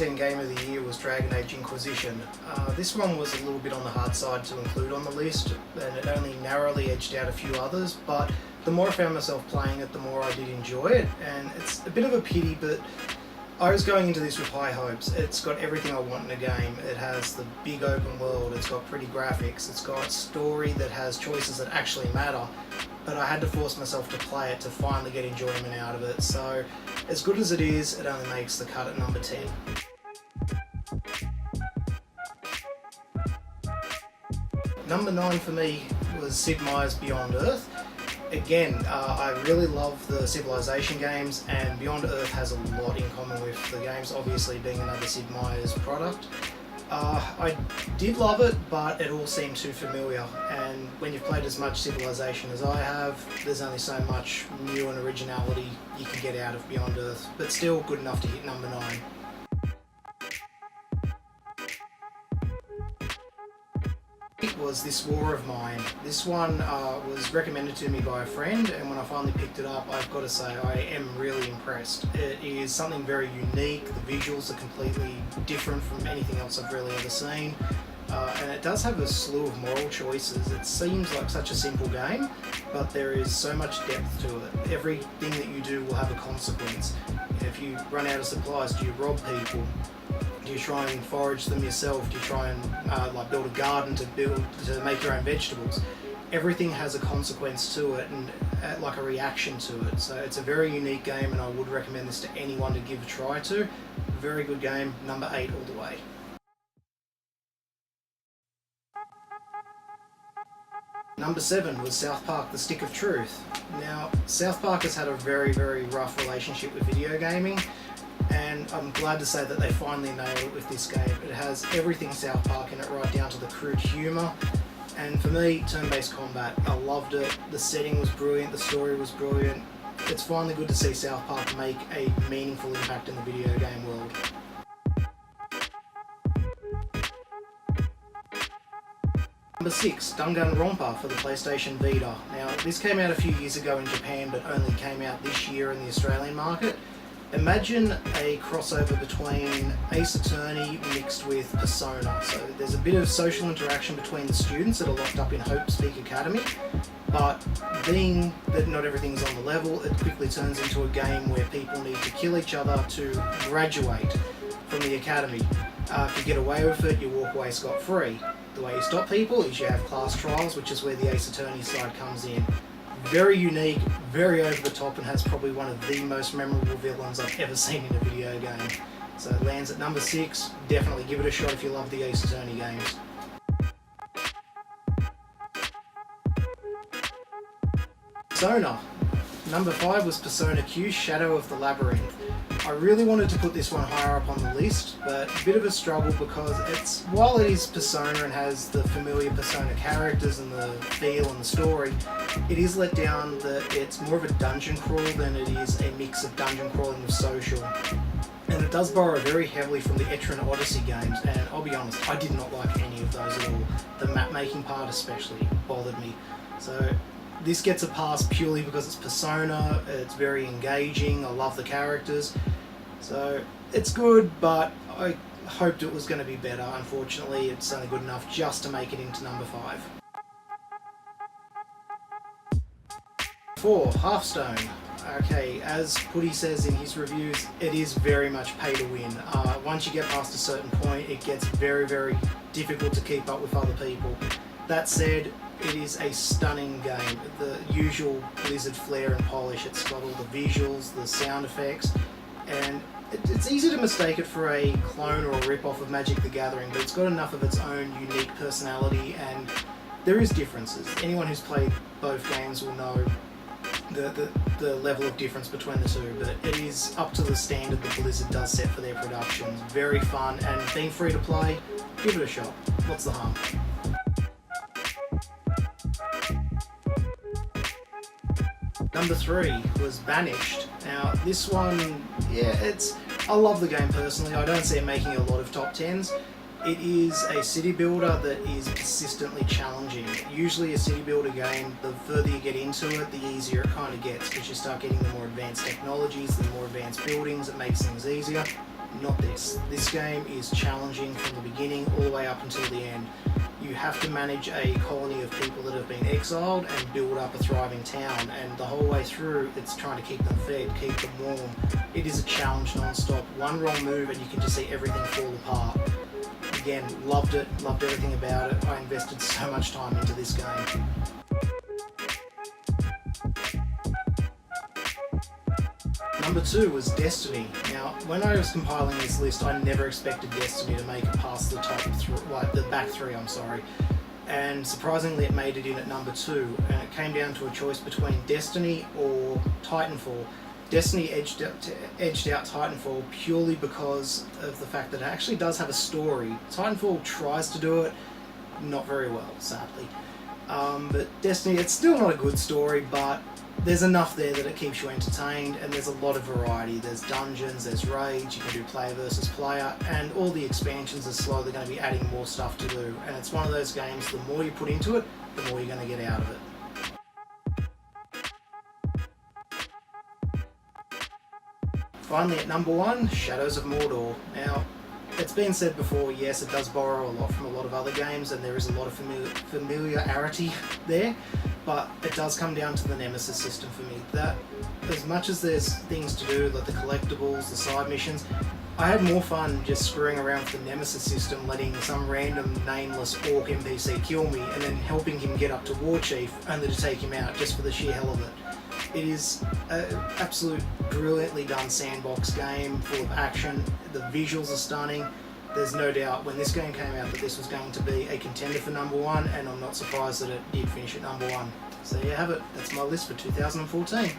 2010 Game of the Year was Dragon Age Inquisition. This one was a little bit on the hard side to include on the list, and it only narrowly edged out a few others, but the more I found myself playing it, the more I did enjoy it, and it's a bit of a pity, but I was going into this with high hopes. It's got everything I want in a game. It has the big open world, it's got pretty graphics, it's got story that has choices that actually matter, but I had to force myself to play it to finally get enjoyment out of it. So as good as it is, it only makes the cut at number 10. Number 9 for me was Sid Meier's Beyond Earth. Again, I really love the Civilization games, and Beyond Earth has a lot in common with the games, obviously being another Sid Meier's product. I did love it, but it all seemed too familiar, and when you've played as much Civilization as I have, there's only so much new and originality you can get out of Beyond Earth, but still good enough to hit number 9. Was This War of Mine. This one was recommended to me by a friend, and when I finally picked it up, I've got to say I am really impressed. It is something very unique. The visuals are completely different from anything else I've really ever seen, and it does have a slew of moral choices. It seems like such a simple game, but there is so much depth to it. Everything that you do will have a consequence. If you run out of supplies, do you rob people? Do you try and forage them yourself? Do you try and like build a garden to make your own vegetables? Everything has a consequence to it, and like a reaction to it. So it's a very unique game, and I would recommend this to anyone to give a try to. Very good game, number 8 all the way. Number 7 was South Park: The Stick of Truth. Now, South Park has had a very, very rough relationship with video gaming, and I'm glad to say that they finally nailed it with this game. It has everything South Park in it, right down to the crude humour, and for me, turn-based combat. I loved it, the setting was brilliant, the story was brilliant. It's finally good to see South Park make a meaningful impact in the video game world. Number 6, Danganronpa for the PlayStation Vita. Now, this came out a few years ago in Japan, but only came out this year in the Australian market. Imagine a crossover between Ace Attorney mixed with Persona. So there's a bit of social interaction between the students that are locked up in Hope Speak Academy, but being that not everything's on the level, it quickly turns into a game where people need to kill each other to graduate from the academy. If you get away with it, you walk away scot-free. The way you stop people is you have class trials, which is where the Ace Attorney side comes in. Very unique, very over the top, and has probably one of the most memorable villains I've ever seen in a video game. So it lands at number 6. Definitely give it a shot if you love the Ace Attorney games. Persona. Number 5 was Persona Q: Shadow of the Labyrinth. I really wanted to put this one higher up on the list, but a bit of a struggle because while it is Persona and has the familiar Persona characters and the feel and the story, it is let down that it's more of a dungeon crawl than it is a mix of dungeon crawling with social. And it does borrow very heavily from the Etrian Odyssey games, and I'll be honest, I did not like any of those at all. The map making part especially bothered me. So this gets a pass purely because it's Persona, it's very engaging, I love the characters. So it's good, but I hoped it was going to be better. Unfortunately, it's only good enough just to make it into number 5. 4, Hearthstone. Okay, as Putty says in his reviews, it is very much pay to win. Once you get past a certain point, it gets very, very difficult to keep up with other people. That said, it is a stunning game. The usual Blizzard flair and polish. It's got all the visuals, the sound effects, and it's easy to mistake it for a clone or a rip-off of Magic the Gathering, but it's got enough of its own unique personality, and there is differences. Anyone who's played both games will know the level of difference between the two, but it is up to the standard that Blizzard does set for their productions. Very fun, and being free to play, give it a shot. What's the harm? Number 3 was Banished. Now this one, I love the game personally. I don't see it making a lot of top 10s. It is a city builder that is persistently challenging. Usually a city builder game, the further you get into it, the easier it kind of gets, because you start getting the more advanced technologies, the more advanced buildings, it makes things easier. not this. This game is challenging from the beginning all the way up until the end. You have to manage a colony of people that have been exiled and build up a thriving town, and the whole way through it's trying to keep them fed, keep them warm. It is a challenge non-stop. One wrong move and you can just see everything fall apart. Again, loved it, loved everything about it. I invested so much time into this game. Number 2 was Destiny. Now, when I was compiling this list, I never expected Destiny to make it past the top three, the back three, I'm sorry. And surprisingly, it made it in at number 2, and it came down to a choice between Destiny or Titanfall. Destiny edged out Titanfall purely because of the fact that it actually does have a story. Titanfall tries to do it, not very well, sadly. But Destiny, it's still not a good story, but there's enough there that it keeps you entertained, and there's a lot of variety. There's dungeons, there's raids, you can do player versus player, and all the expansions are slowly going to be adding more stuff to do. And it's one of those games, the more you put into it, the more you're going to get out of it. Finally, at number 1, Shadows of Mordor. Now, it's been said before, yes, it does borrow a lot from a lot of other games, and there is a lot of familiarity there, but it does come down to the Nemesis system for me. That, as much as there's things to do, like the collectibles, the side missions, I had more fun just screwing around with the Nemesis system, letting some random nameless orc NPC kill me, and then helping him get up to War Chief, only to take him out just for the sheer hell of it. It is an absolute brilliantly done sandbox game, full of action. The visuals are stunning. There's no doubt when this game came out that this was going to be a contender for number 1, and I'm not surprised that it did finish at number 1. So there you have it. That's my list for 2014.